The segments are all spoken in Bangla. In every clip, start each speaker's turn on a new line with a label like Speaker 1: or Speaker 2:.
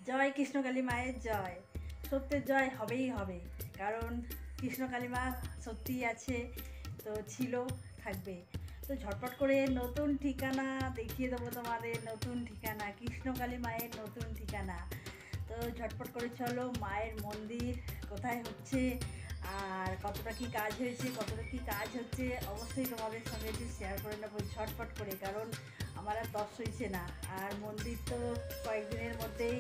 Speaker 1: জয় কৃষ্ণকালী মায়ের জয়। সত্যের জয় হবেই হবে, কারণ কৃষ্ণকালী মা সত্যিই আছে, তো ছিল, থাকবে। তো ঝটপট করে নতুন ঠিকানা দেখিয়ে দেবো তোমাদের। নতুন ঠিকানা, কৃষ্ণকালী মায়ের নতুন ঠিকানা। তো ঝটপট করে চলো, মায়ের মন্দির কোথায় হচ্ছে আর কতটা কি কাজ হয়েছে, কতটা কি কাজ হচ্ছে অবশ্যই তোমাদের সঙ্গে একটু শেয়ার করে নেবো ঝটপট করে, কারণ আমার আর তস হয়েছে না। আর মন্দির তো কয়েকদিনের মধ্যেই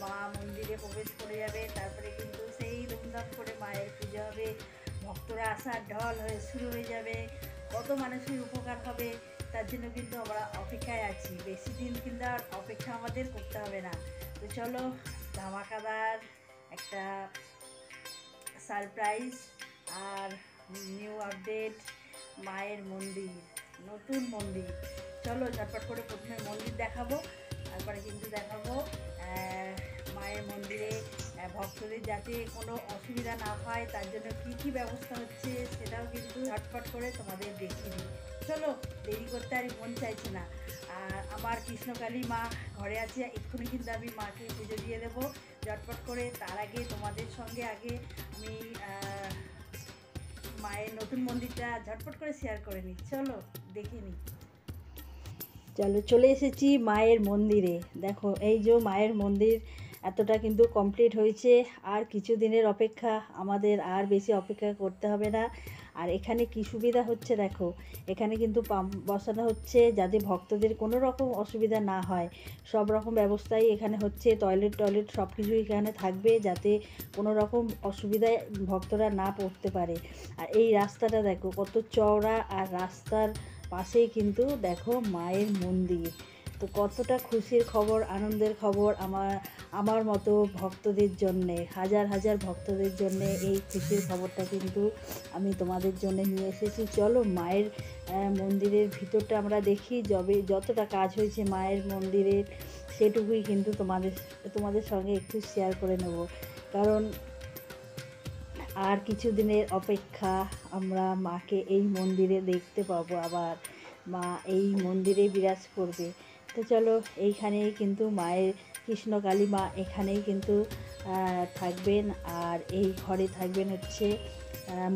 Speaker 1: মা মন্দিরে প্রবেশ করে যাবে, তারপরে কিন্তু সেই ধুমধাম করে মায়ের পুজো হবে, ভক্তরা আসার ঢল হয়ে শুরু হয়ে যাবে, কত মানুষের উপকার হবে। তার জন্য কিন্তু আমরা অপেক্ষায় আছি, বেশি দিন কিন্তু আর অপেক্ষা আমাদের করতে হবে না। তো চলো, ধামাকাদার একটা সারপ্রাইজ আর নিউ আপডেট, মায়ের মন্দির, নতুন মন্দির। চলো ঝটপট করে প্রথমে মন্দির দেখাবো, তারপরে কিন্তু দেখাবো মায়ের মন্দিরে ভক্তদের যাতে কোনো অসুবিধা না হয় তার জন্য কী কী ব্যবস্থা হচ্ছে সেটাও কিন্তু ঝটপট করে তোমাদের দেখিয়ে দিই। চলো, দেরি করতে আর মন চাইছে না। আর আমার কৃষ্ণকালী মা ঘরে আছে, এক্ষুনি কিন্তু আমি মাকে পুজো দিয়ে দেবো ঝটপট করে। তার আগে তোমাদের সঙ্গে আগে আমি মায়ের নতুন মন্দিরটা ঝটপট করে শেয়ার করে নিই। চলো দেখে নিই। চলো, চলে এসেছি মায়ের মন্দিরে। দেখো, এই যে মায়ের মন্দির এতটা কিন্তু কমপ্লিট হয়েছে, আর কিছু দিনের অপেক্ষা, আমাদের আর বেশি অপেক্ষা করতে হবে না। আর এখানে কি সুবিধা হচ্ছে দেখো, এখানে কিন্তু পাম্প বসানো হচ্ছে যাতে ভক্তদের কোনো রকম অসুবিধা না হয়। সব রকম ব্যবস্থাই এখানে হচ্ছে, টয়লেট সব কিছুই এখানে থাকবে যাতে কোনো রকম অসুবিধায় ভক্তরা না পড়তে পারে। আর এই রাস্তাটা দেখো কত চওড়া, আর রাস্তার পাশেই কিন্তু দেখো মায়ের মন্দির। তো কতটা খুশির খবর, আনন্দের খবর আমার মতো ভক্তদের জন্যে, হাজার হাজার ভক্তদের জন্যে এই খুশির খবরটা কিন্তু আমি তোমাদের জন্য নিয়ে এসেছি। চলো মায়ের মন্দিরের ভিতরটা আমরা দেখি। যতটা কাজ হয়েছে মায়ের মন্দিরের সেটুকুই কিন্তু তোমাদের সঙ্গে একটু শেয়ার করে নেব, কারণ আর কিছু দিনের অপেক্ষা, আমরা মাকে এই মন্দিরে দেখতে পাবো আবার। মা এই মন্দিরে বিরাজ করবে। তো চলো, এইখানেই কিন্তু মায়ের কৃষ্ণকালী মা এখানেই কিন্তু থাকবেন। আর এই ঘরে থাকবেন হচ্ছে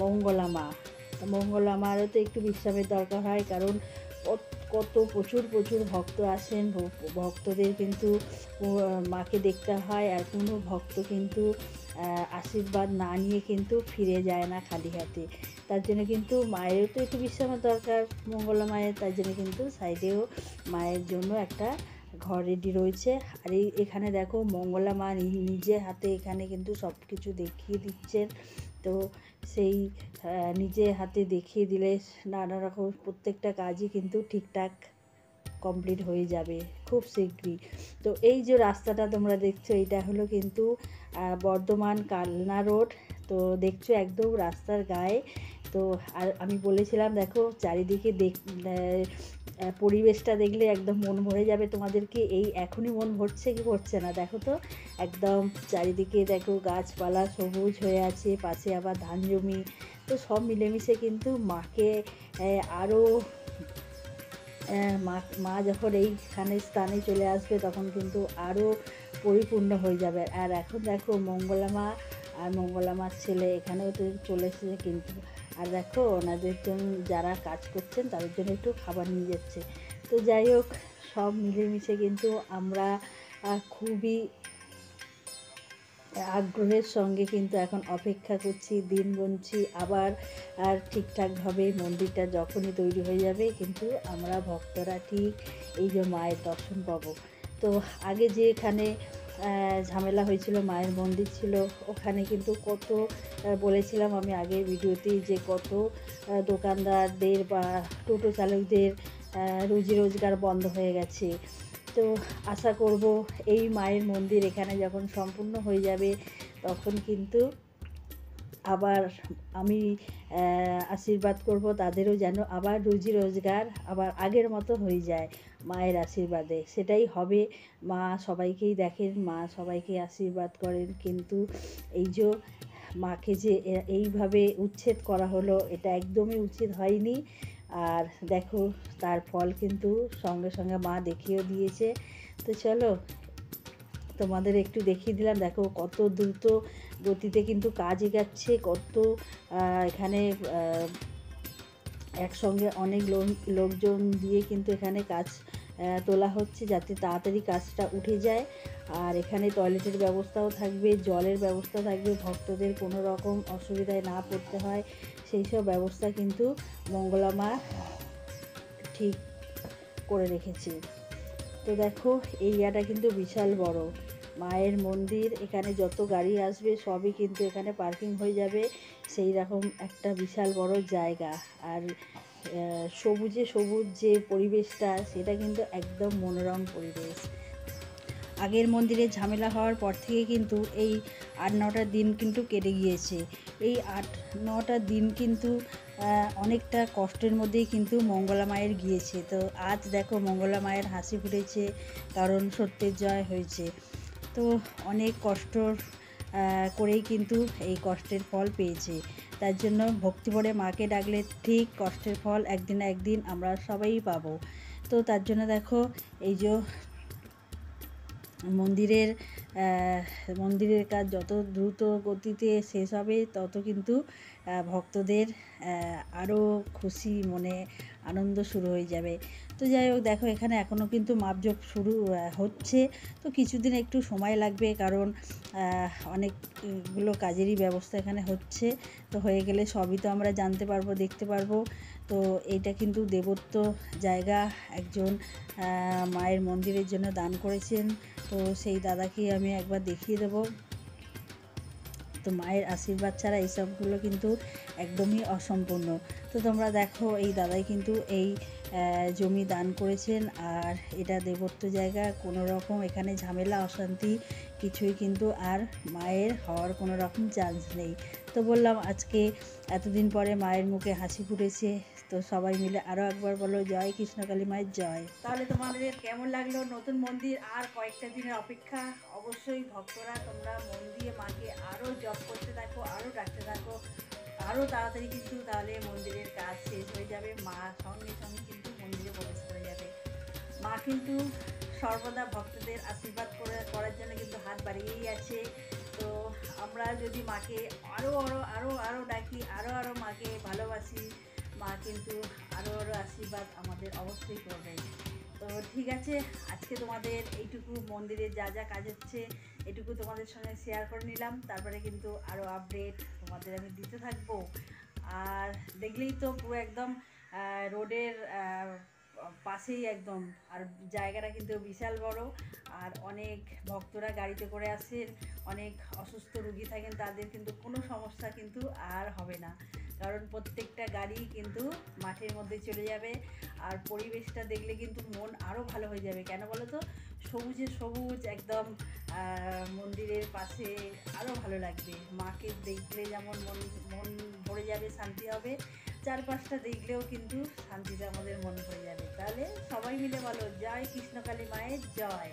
Speaker 1: মঙ্গলা মা। মঙ্গলা মারও তো একটু বিশ্রামের দরকার হয়, কারণ কত প্রচুর ভক্ত আসেন। ভক্তদের কিন্তু মাকে দেখতে হয়, আর কোনো ভক্ত কিন্তু আশীর্বাদ না নিয়ে কিন্তু ফিরে যায় না খালি হাতে। তার জন্য কিন্তু মায়েরও তো একটু বিশ্রামের দরকার, মঙ্গলা মায়ের। তার জন্য কিন্তু সাইডেও মায়ের জন্য একটা ঘর রেডি রয়েছে। আর এখানে দেখো মঙ্গলা মা নিজে হাতে এখানে কিন্তু সব কিছু দেখিয়ে দিচ্ছেন। তো সেই নিজে হাতে দেখিয়ে দিলে নানা রকম প্রত্যেকটা কাজই কিন্তু ঠিকঠাক কমপ্লিট হয়ে যাবে খুব শীঘ্রই। তো এই যে রাস্তাটা তোমরা দেখছো, এটা হলো কিন্তু বর্ধমান কালনা রোড। তো দেখছো একদম রাস্তার গায়ে। তো আর আমি বলেছিলাম দেখো চারিদিকে পরিবেশটা দেখলে একদম মন ভরে যাবে তোমাদেরকে। এই এখনই মন ভরছে কি ভরছে না দেখো তো, একদম চারিদিকে দেখো গাছপালা সবুজ হয়ে আছে, পাশে আবার ধান জমি। তো সব মিলেমিশে কিন্তু মাকে আরও মা যখন এইখানে স্থানে চলে আসবে তখন কিন্তু আরও পরিপূর্ণ হয়ে যাবে। আর এখন দেখো মঙ্গলা মা আর মঙ্গলা মার ছেলে এখানেও তো চলে এসেছে কিন্তু। আর দেখো ওনাদের জন্য যারা কাজ করছেন তাদের জন্য একটু খাবার নিয়ে যাচ্ছে। তো যাই হোক, সব মিলেমিশে কিন্তু আমরা খুবই আগ্রহের সঙ্গে কিন্তু এখন অপেক্ষা করছি, দিন গুনছি আবার। আর ঠিকঠাকভাবে মন্দিরটা যখনই তৈরি হয়ে যাবে কিন্তু আমরা ভক্তরা ঠিক এই যে মায়ের দর্শন পাবো। তো আগে যে এখানে ঝামেলা হয়েছিল, মায়ের মন্দির ছিল ওখানে কিন্তু কত বলেছিলাম আমি আগের ভিডিওতেই, যে কত দোকানদারদের বা টোটো চালকদের রুজি রোজগার বন্ধ হয়ে গেছে। তো আশা করব এই মায়ের মন্দির এখানে যখন সম্পূর্ণ হয়ে যাবে তখন কিন্তু আবার আমি আশীর্বাদ করব তাদেরও যেন আবার রুজি রোজগার আবার আগের মতো হয়ে যায় মায়ের আশীর্বাদে। সেটাই হবে। মা সবাইকেই দেখেন, মা সবাইকে আশীর্বাদ করেন, কিন্তু এই যে মাকে যে এইভাবে উচ্ছেদ করা হলো এটা একদমই উচিত হয়নি। আর দেখো তার ফল কিন্তু সঙ্গে সঙ্গে মা দেখিয়েও দিয়েছে। তো চলো, তোমাদের একটু দেখিয়ে দিলাম। দেখো কত দ্রুত গতিতে কিন্তু কাজ এগাচ্ছে, কত এখানে একসঙ্গে অনেক লোকজন দিয়ে কিন্তু এখানে কাজ তোলা হচ্ছে যাতে তাড়াতাড়ি কাজটা উঠে যায়। আর এখানে টয়লেটের ব্যবস্থাও থাকবে, জলের ব্যবস্থা থাকবে, ভক্তদের কোনো রকম অসুবিধায় না পড়তে হয় সেই সব ব্যবস্থা কিন্তু মঙ্গলা মা ঠিক করে রেখেছে। তো দেখো এই জায়গাটা কিন্তু বিশাল বড় মায়ের মন্দির, এখানে যত গাড়ি আসবে সবই কিন্তু এখানে পার্কিং হয়ে যাবে, সেই রকম একটা বিশাল বড় জায়গা। আর সবুজে সবুজ যে পরিবেশটা সেটা কিন্তু একদম মনোরম পরিবেশ। আগের মন্দিরে ঝামেলা হওয়ার পর থেকে কিন্তু এই 8-9টা দিন কিন্তু কেটে গিয়েছে। এই 8-9টা দিন কিন্তু অনেকটা কষ্টের মধ্যেই কিন্তু মঙ্গলা মায়ের গিয়েছে। তো আজ দেখো মঙ্গলা মায়ের হাসি ফুটেছে, কারণ সত্যের জয় হয়েছে। তো অনেক কষ্ট করেই কিন্তু এই কষ্টের ফল পেয়েছে। তার জন্য ভক্তি ভরে মাকে ডাকলে ঠিক কষ্টের ফল একদিন না একদিন আমরা সবাই পাবো। তো তার জন্য দেখো এই যে মন্দিরের কাজ যত দ্রুত গতিতে শেষ হবে তত কিন্তু ভক্তদের আরও খুশি মনে আনন্দ শুরু হয়ে যাবে। তো যাই হোক দেখো এখানে এখনও কিন্তু মাপজোপ শুরু হচ্ছে, তো কিছুদিন একটু সময় লাগবে, কারণ অনেকগুলো কাজেরই ব্যবস্থা এখানে হচ্ছে। তো হয়ে গেলে সবই তো আমরা জানতে পারবো, দেখতে পারবো। তো এইটা কিন্তু দেবত্ব জায়গা, একজন মায়ের মন্দিরের জন্য দান করেছেন, তো সেই দাদাকেই আমি একবার দেখিয়ে দেবো। তো মায়ের আশীর্বাদ ছাড়া এইসবগুলো কিন্তু একদমই অসম্পূর্ণ। তো তোমরা দেখো এই দাদাই কিন্তু এই জমি দান করেছেন, আর এটা দেবত্ব জায়গা, কোনো রকম এখানে ঝামেলা অশান্তি কিছুই কিন্তু আর মায়ের হওয়ার কোনো রকম চান্স নেই। তো বললাম আজকে এতদিন পরে মায়ের মুখে হাসি ফুটেছে, তো সবাই মিলে আরও একবার বলো জয় কৃষ্ণকালী মায়ের জয়। তাহলে তোমাদের কেমন লাগলো নতুন মন্দির? আর কয়েকটা দিনের অপেক্ষা, অবশ্যই ভক্তরা তোমরা মন দিয়ে মাকে আরও জপ করতে থাকো, আরও ডাকতে থাকো, আরও তাড়াতাড়ি কিন্তু তাহলে মন্দিরের কাজ শেষ হয়ে যাবে, মা সঙ্গে সঙ্গে কিন্তু মন্দিরে প্রবেশ করে যাবে। মা কিন্তু সর্বদা ভক্তদের আশীর্বাদ করার জন্য কিন্তু হাত বাড়িয়েই আছে। তো আমরা যদি মাকে আরও আরও আরও আরও ডাকি, আরও আরও মাকে ভালোবাসি, মা কিন্তু আরও আরও আশীর্বাদ আমাদের অবশ্যই করবে। তো ঠিক আছে, আজকে তোমাদের এইটুকু মন্দিরে যা যা কাজ হচ্ছে এটুকু তোমাদের সঙ্গে শেয়ার করে নিলাম। তারপরে কিন্তু আরও আপডেট তোমাদের আমি দিতে থাকবো। আর দেখলেই তো পুরো একদম রোডের পাশেই একদম, আর জায়গাটা কিন্তু বিশাল বড়, আর অনেক ভক্তরা গাড়িতে করে আসেন, অনেক অসুস্থ রুগী থাকেন, তাদের কিন্তু কোনো সমস্যা কিন্তু আর হবে না, কারণ প্রত্যেকটা গাড়ি কিন্তু মাঠের মধ্যে চলে যাবে। আর পরিবেশটা দেখলে কিন্তু মন আরও ভালো হয়ে যাবে। কেন বলো তো, সবুজে সবুজ একদম মন্দিরের পাশে আরও ভালো লাগবে। মাকে দেখলে যেমন মন ভরে যাবে, শান্তি হবে, চারপাশটা দেখলেও কিন্তু শান্তিতে আমাদের মন ভরে যাবে। তাহলে সবাই মিলে বলো জয় কৃষ্ণকালী মায়ের জয়।